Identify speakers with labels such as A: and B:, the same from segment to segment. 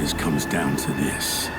A: always comes down to this.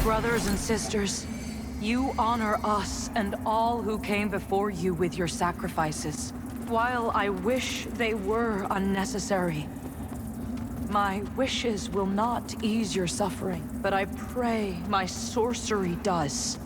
B: Brothers and sisters, you honor us and all who came before you with your sacrifices. While I wish they were unnecessary, my wishes will not ease your suffering, but I pray my sorcery does.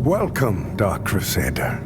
C: Welcome, Dark Crusader.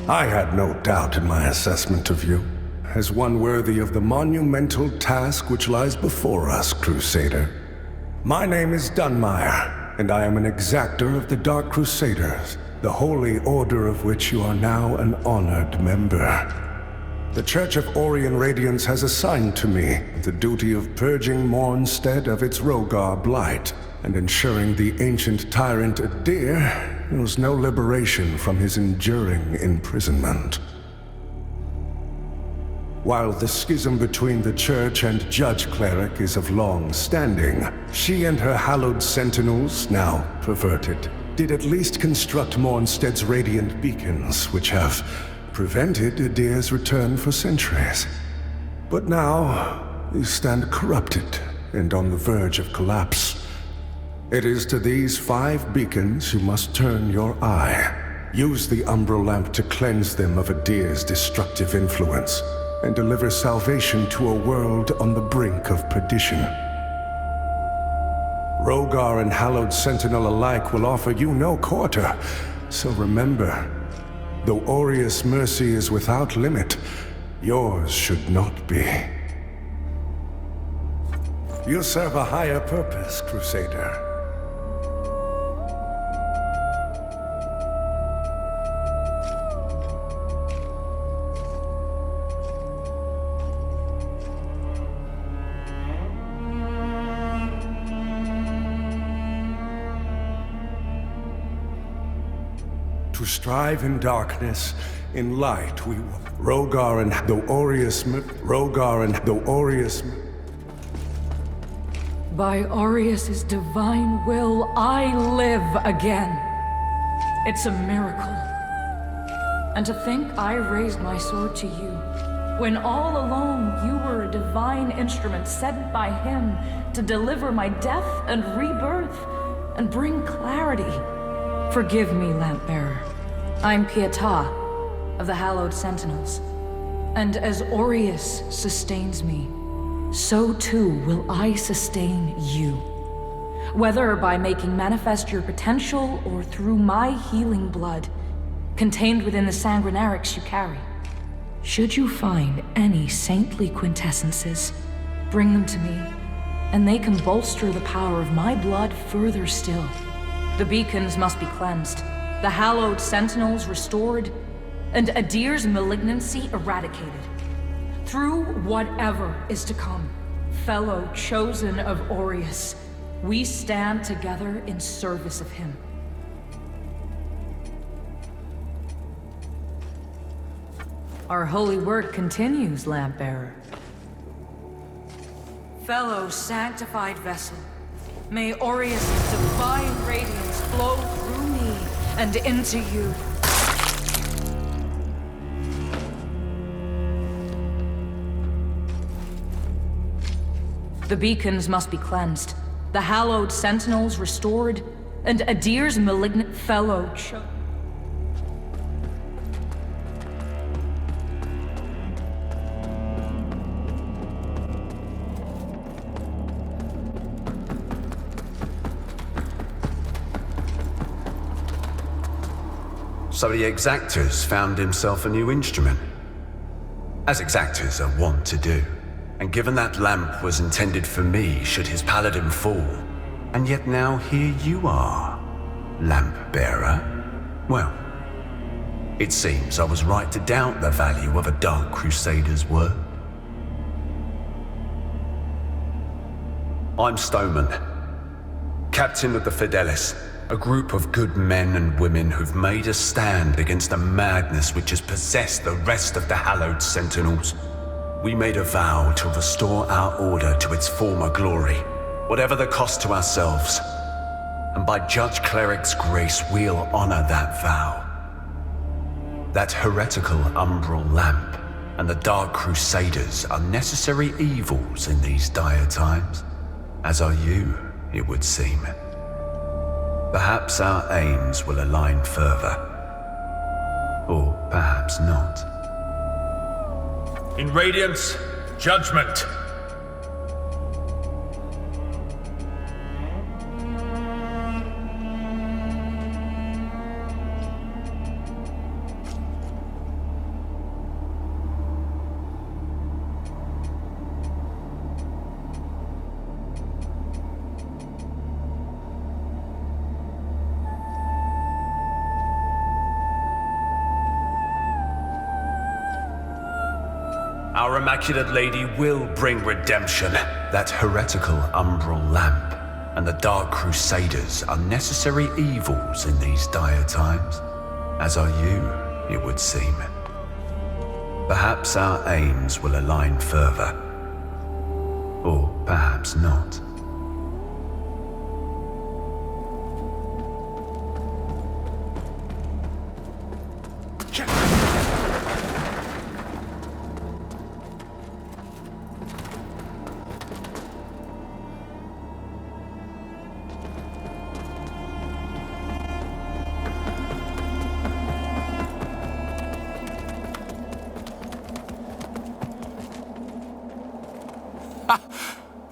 C: I had no doubt in my assessment of you, as one worthy of the monumental task which lies before us, Crusader. My name is Dunmire, and I am an exactor of the Dark Crusaders, the holy order of which you are now an honored member. The Church of Orien Radiance has assigned to me the duty of purging Mornstead of its Rogar blight, and ensuring the ancient tyrant Adir knows no liberation from his enduring imprisonment. While the schism between the Church and Judge Cleric is of long standing, she and her hallowed sentinels, now perverted, did at least construct Mornstead's radiant beacons, which have prevented Adir's return for centuries. But now, you stand corrupted and on the verge of collapse. It is to these 5 beacons you must turn your eye. Use the Umbral Lamp to cleanse them of Adir's destructive influence, and deliver salvation to a world on the brink of perdition. Rogar and Hallowed Sentinel alike will offer you no quarter, so remember, though Aureus' mercy is without limit, yours should not be. You serve a higher purpose, Crusader. To strive in darkness, in light we will. Rogar and the Aureus.
B: By Aureus' divine will, I live again. It's a miracle. And to think I raised my sword to you, when all along you were a divine instrument sent by him to deliver my death and rebirth, and bring clarity. Forgive me, Lampbearer. I'm Pietà, of the Hallowed Sentinels. And as Aureus sustains me, so too will I sustain you. Whether by making manifest your potential or through my healing blood, contained within the sanguinarics you carry. Should you find any saintly quintessences, bring them to me, and they can bolster the power of my blood further still. The beacons must be cleansed, the Hallowed Sentinels restored, and Adir's malignancy eradicated. Through whatever is to come, fellow chosen of Aureus, we stand together in service of him. Our holy work continues, Lampbearer. Fellow sanctified vessel, may Aureus' divine radiance flow through me and into you. The beacons must be cleansed, the Hallowed Sentinels restored, and Adir's malignant fellow
D: So the exactors found himself a new instrument, as exactors are wont to do. And given that lamp was intended for me should his paladin fall, and yet now here you are, lamp bearer. Well, it seems I was right to doubt the value of a Dark Crusader's word. I'm Stoneman, captain of the Fidelis, a group of good men and women who've made a stand against the madness which has possessed the rest of the Hallowed Sentinels. We made a vow to restore our order to its former glory, whatever the cost to ourselves. And by Judge Cleric's grace, we'll honor that vow. That heretical umbral lamp and the Dark Crusaders are necessary evils in these dire times, as are you, it would seem. Perhaps our aims will align further, or perhaps not.
E: In Radiance, judgment.
D: Our Immaculate Lady will bring redemption. That heretical umbral lamp and the Dark Crusaders are necessary evils in these dire times, as are you, it would seem. Perhaps our aims will align further. Or perhaps not.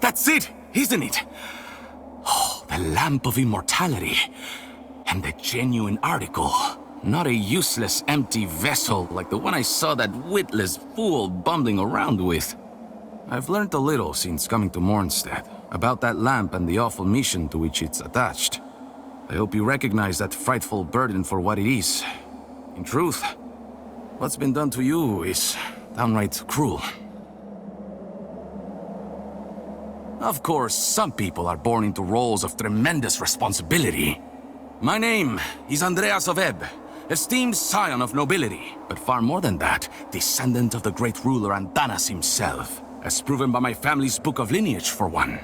F: That's it, isn't it? Oh, the Lamp of Immortality. And the genuine article. Not a useless, empty vessel like the one I saw that witless fool bumbling around with. I've learned a little since coming to Mornstead about that lamp and the awful mission to which it's attached. I hope you recognize that frightful burden for what it is. In truth, what's been done to you is downright cruel. Of course, some people are born into roles of tremendous responsibility. My name is Andreas of Ebb, esteemed scion of nobility, but far more than that, descendant of the great ruler Antanas himself, as proven by my family's book of lineage, for one.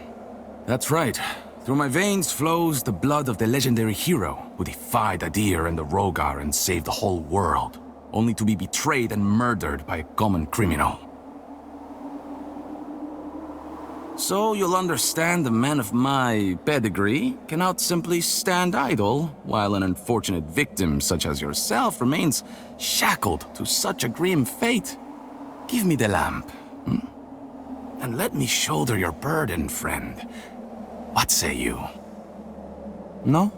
F: That's right. Through my veins flows the blood of the legendary hero who defied Adir and the Rogar and saved the whole world, only to be betrayed and murdered by a common criminal. So you'll understand a man of my pedigree cannot simply stand idle while an unfortunate victim such as yourself remains shackled to such a grim fate. Give me the lamp, and let me shoulder your burden, friend. What say you? No?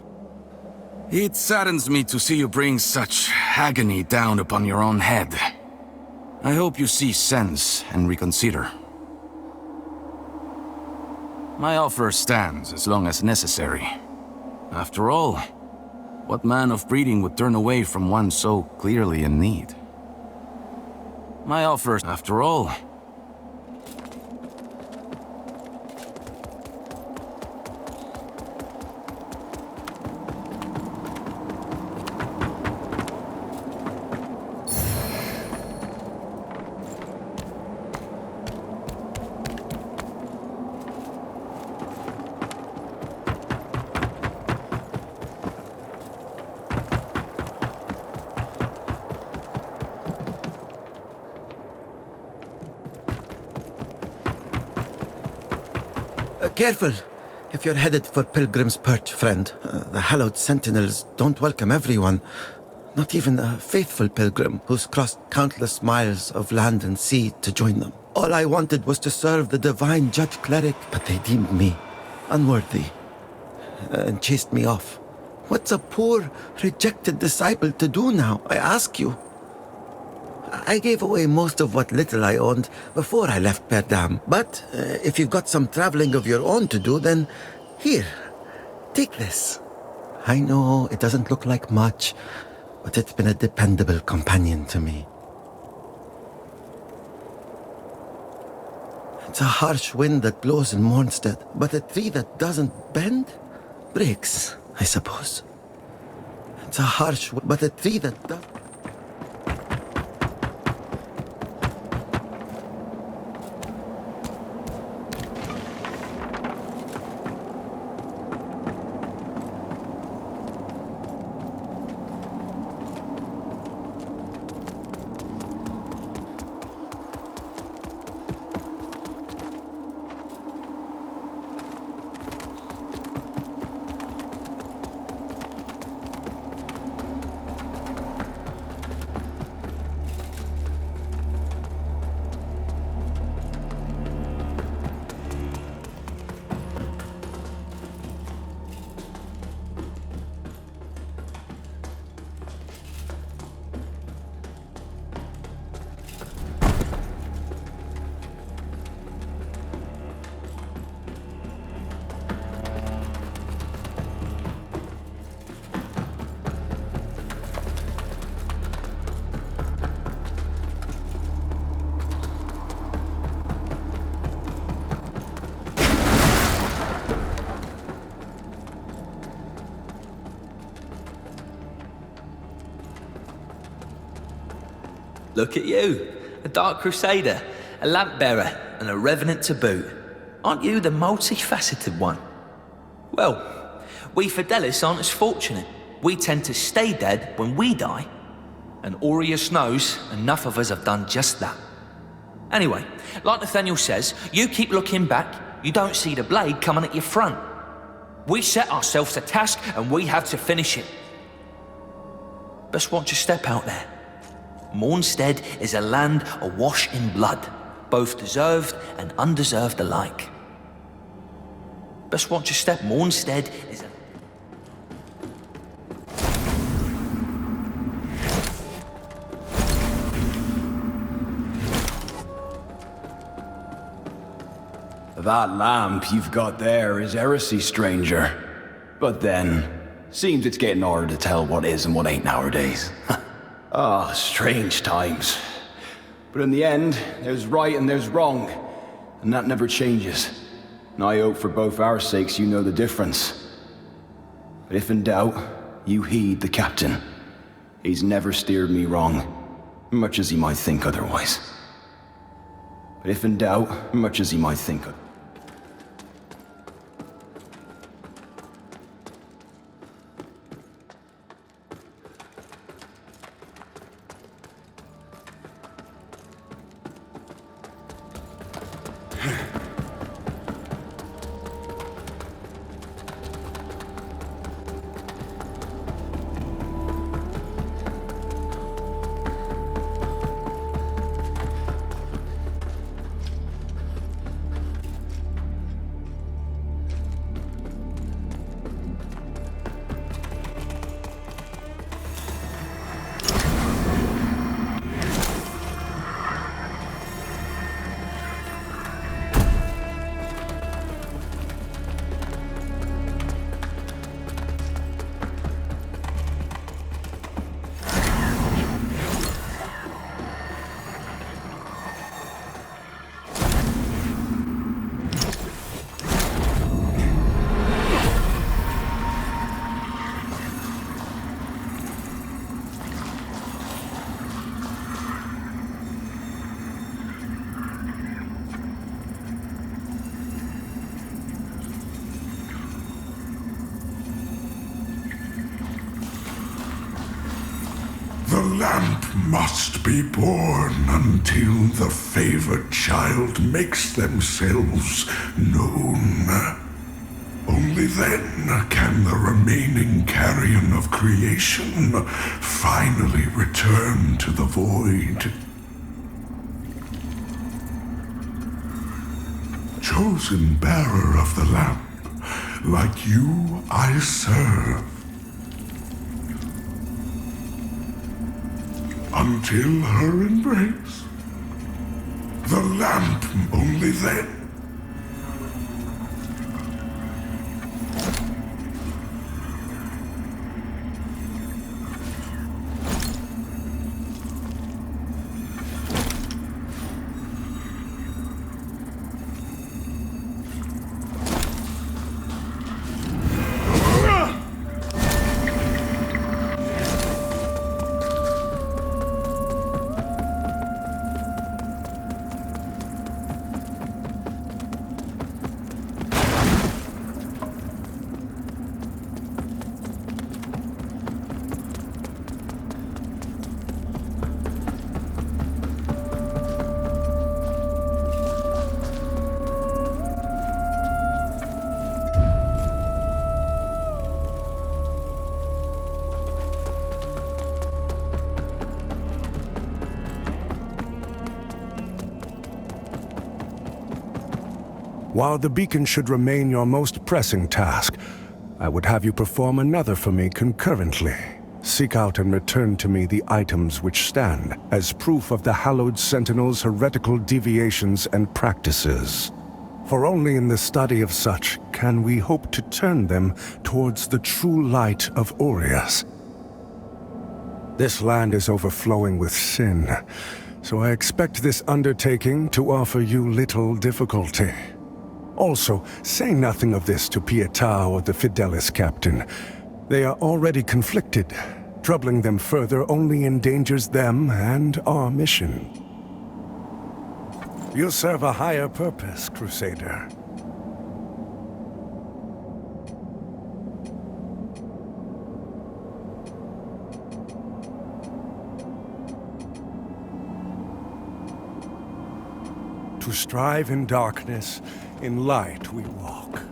F: It saddens me to see you bring such agony down upon your own head. I hope you see sense and reconsider. My offer stands as long as necessary. After all, what man of breeding would turn away from one so clearly in need? My offer, after all...
G: Careful, if you're headed for Pilgrim's Perch, friend. The hallowed sentinels don't welcome everyone. Not even a faithful pilgrim who's crossed countless miles of land and sea to join them. All I wanted was to serve the divine judge cleric, but they deemed me unworthy and chased me off. What's a poor, rejected disciple to do now, I ask you? I gave away most of what little I owned before I left Perdam. But if you've got some traveling of your own to do, then here, take this. I know it doesn't look like much, but it's been a dependable companion to me. It's a harsh wind that blows in Mornstead, but a tree that doesn't bend breaks, I suppose. It's a harsh wind, but a tree that does...
H: Look at you, a Dark Crusader, a lamp bearer, and a revenant to boot. Aren't you the multifaceted one? Well, we Fidelis aren't as fortunate. We tend to stay dead when we die. And Aureus knows enough of us have done just that. Anyway, like Nathaniel says, you keep looking back, you don't see the blade coming at your front. We set ourselves a task and we have to finish it. Best watch your step out there. Mornstead is a land awash in blood, both deserved and undeserved alike. Best watch your step. Mornstead is a...
A: That lamp you've got there is heresy, stranger. But then, seems it's getting harder to tell what is and what ain't nowadays. Ah, strange times. But in the end, there's right and there's wrong, and that never changes. And I hope for both our sakes you know the difference. But if in doubt, you heed the captain. He's never steered me wrong, much as he might think otherwise. But if in doubt, much as he might think otherwise.
C: The lamp must be born until the favored child makes themselves known. Only then can the remaining carrion of creation finally return to the void. Chosen bearer of the lamp, like you I serve. Until her embrace. The lamp only then. While the beacon should remain your most pressing task, I would have you perform another for me concurrently. Seek out and return to me the items which stand as proof of the Hallowed Sentinel's heretical deviations and practices. For only in the study of such can we hope to turn them towards the true light of Aureus. This land is overflowing with sin, so I expect this undertaking to offer you little difficulty. Also, say nothing of this to Pietà or the Fidelis captain. They are already conflicted, Troubling them further only endangers them and our mission. You serve a higher purpose, Crusader. To strive in darkness, in light we walk.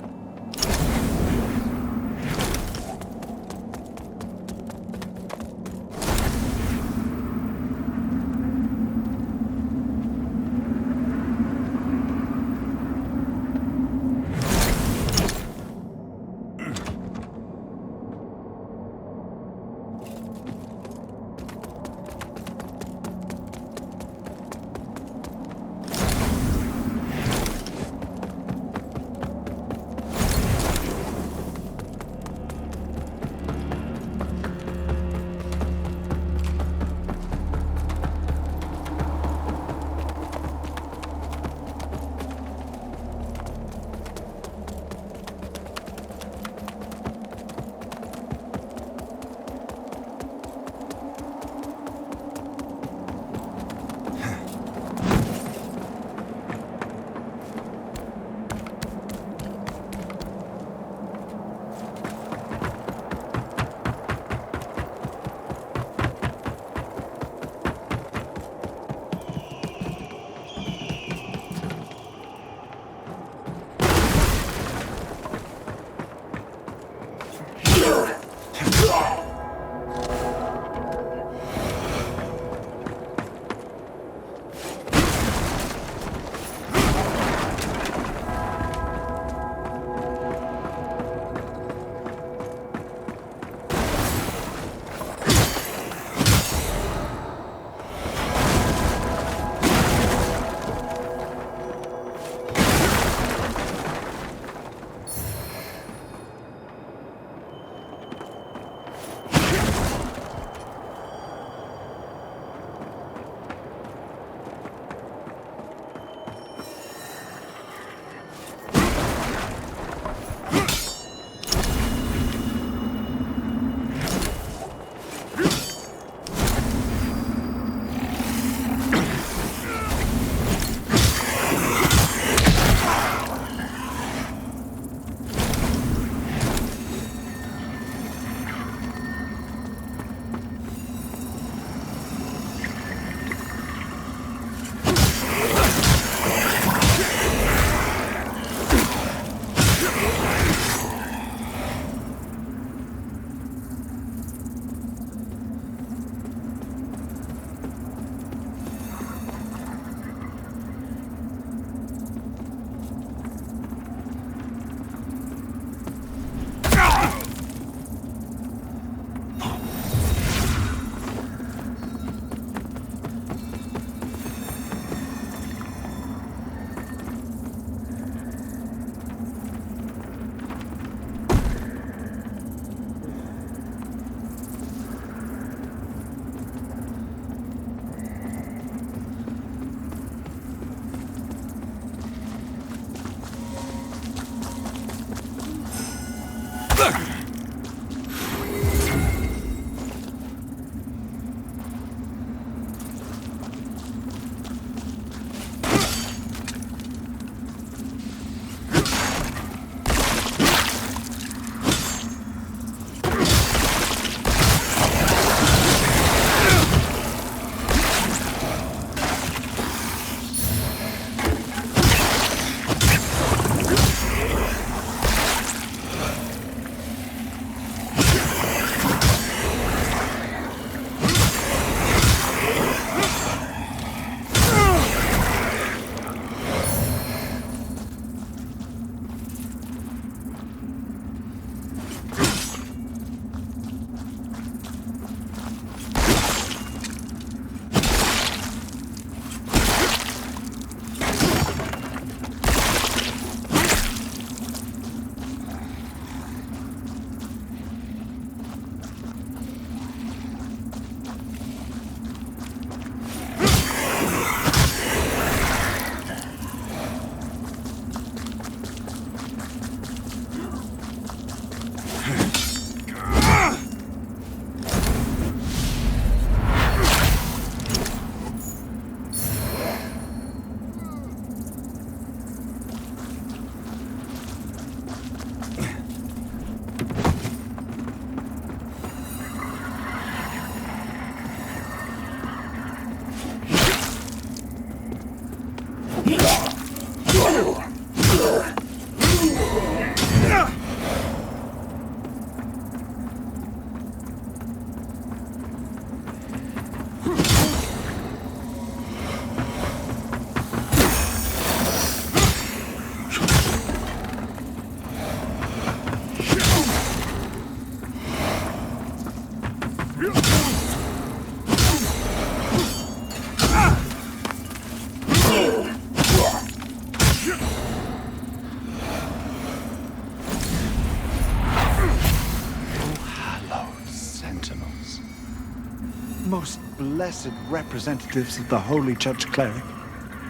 I: most blessed representatives of the Holy Judge Cleric,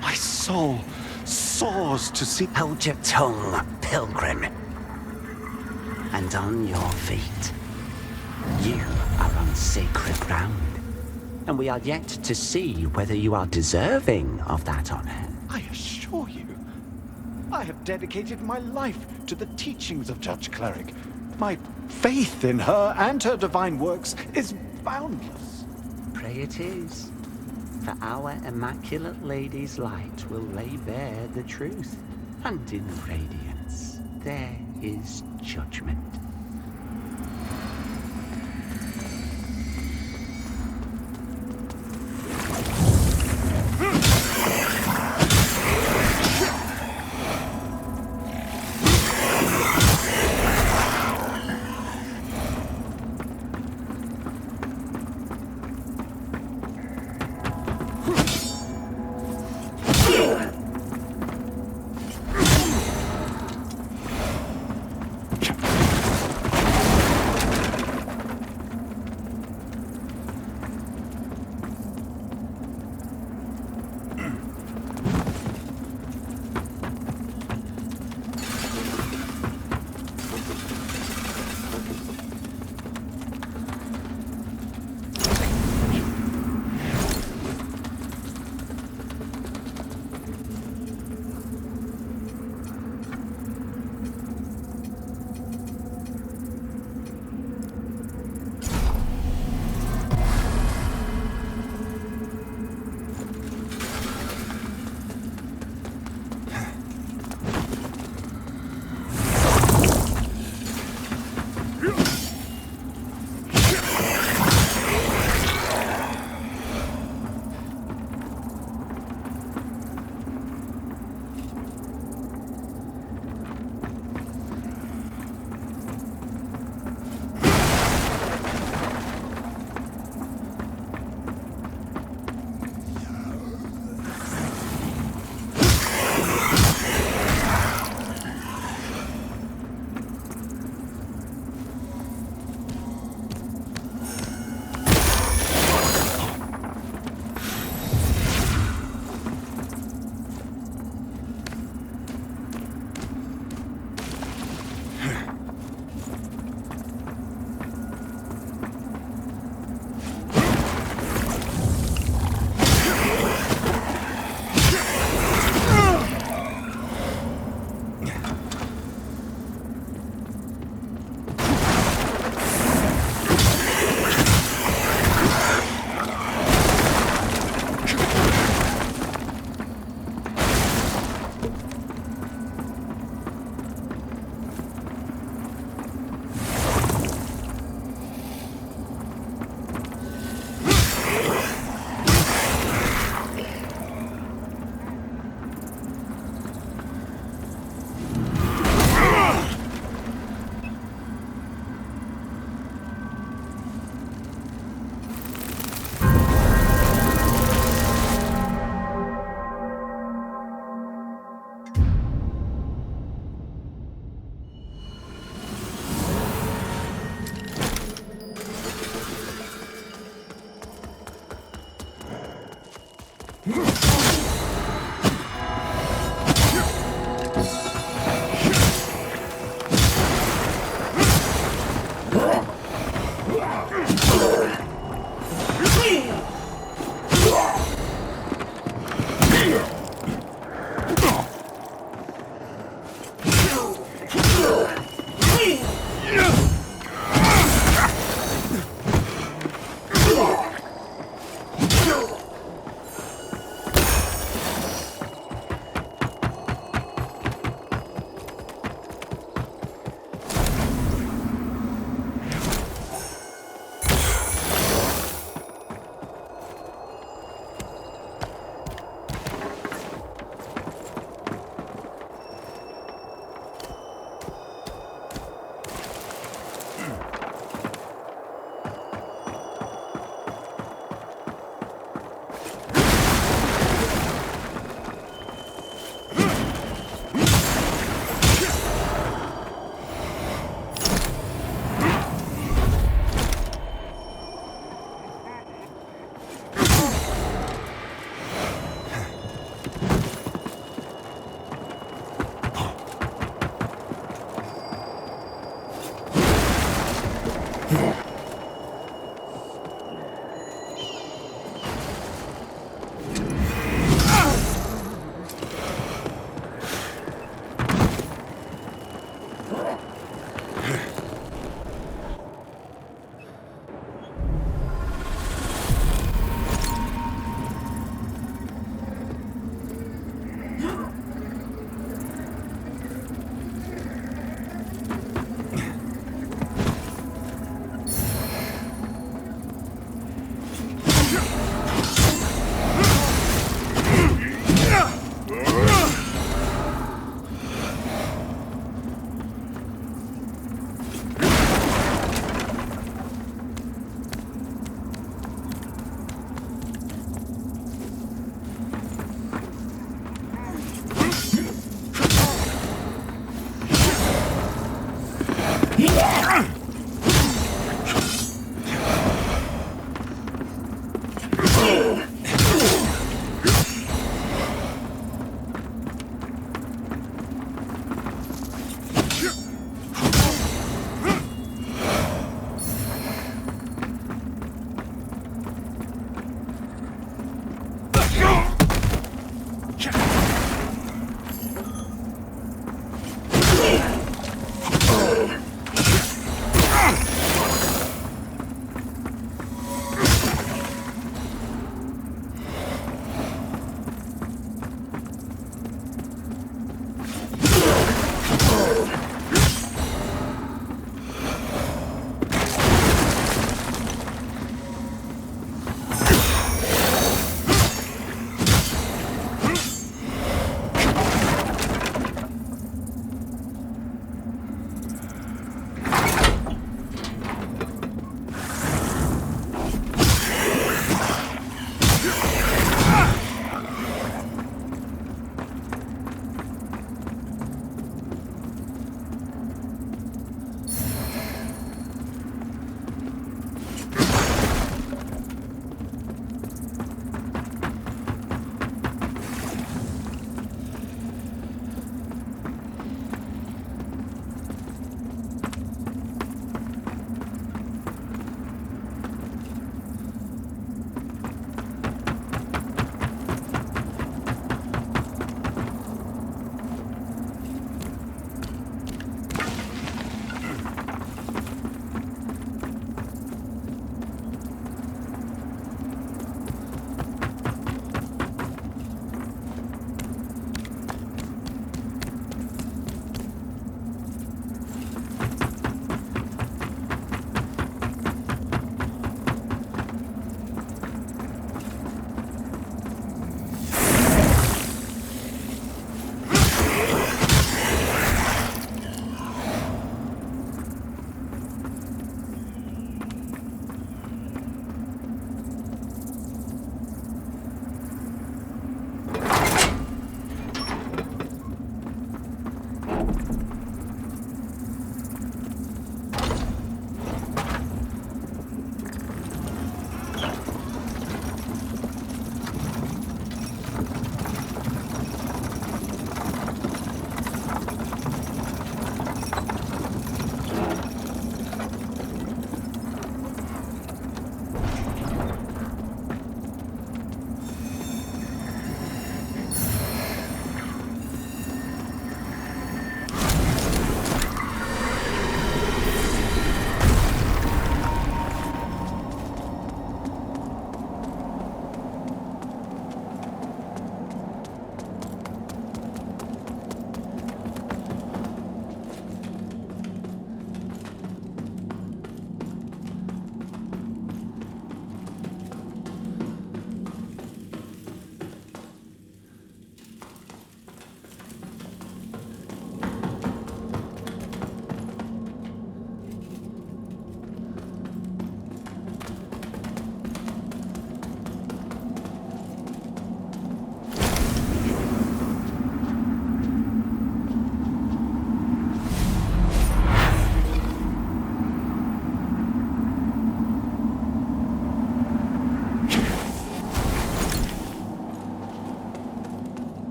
I: my soul soars to see...
J: Hold your tongue, pilgrim. And on your feet. You are on sacred ground. And we are yet to see whether you are deserving of that honor.
I: I assure you, I have dedicated my life to the teachings of Judge Cleric. My faith in her and her divine works is boundless.
J: Pray it is. For our Immaculate Lady's light will lay bare the truth. And in radiance, there is judgment.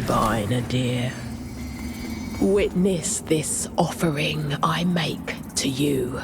K: Diviner dear, witness this offering I make to you.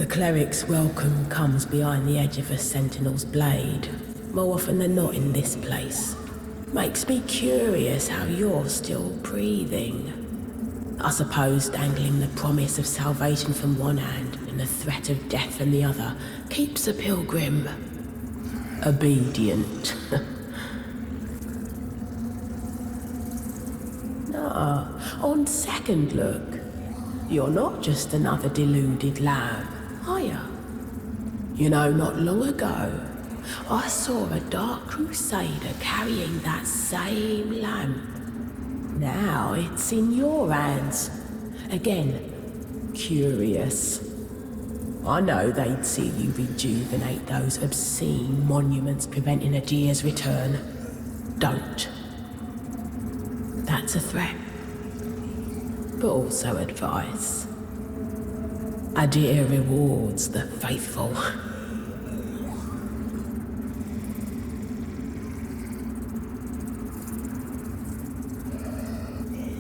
K: The cleric's welcome comes behind the edge of a sentinel's blade, more often than not in this place. Makes me curious how you're still breathing. I suppose dangling the promise of salvation from one hand and the threat of death from the other keeps a pilgrim obedient. No, on second look, you're not just another deluded lamb, are you? You know, not long ago, I saw a Dark Crusader carrying that same lamp. Now it's in your hands. Again, curious. I know they'd see you rejuvenate those obscene monuments preventing a deer's return. Don't. That's a threat. But also advice. A deer rewards the faithful.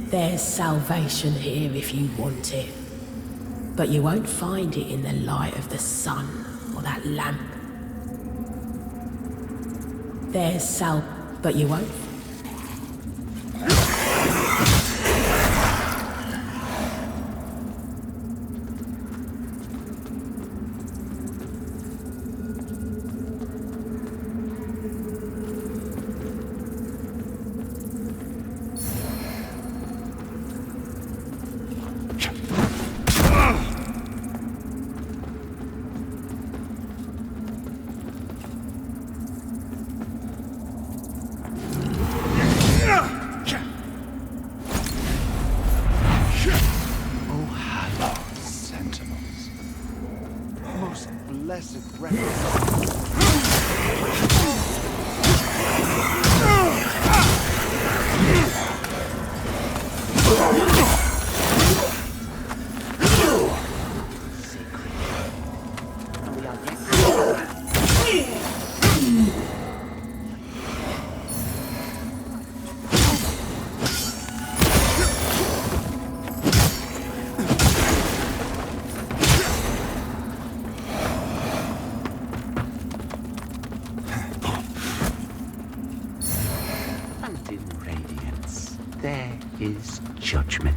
K: There's salvation here if you want it. But you won't find it in the light of the sun or that lamp. But you won't.
I: Blessed record.
J: There is judgment.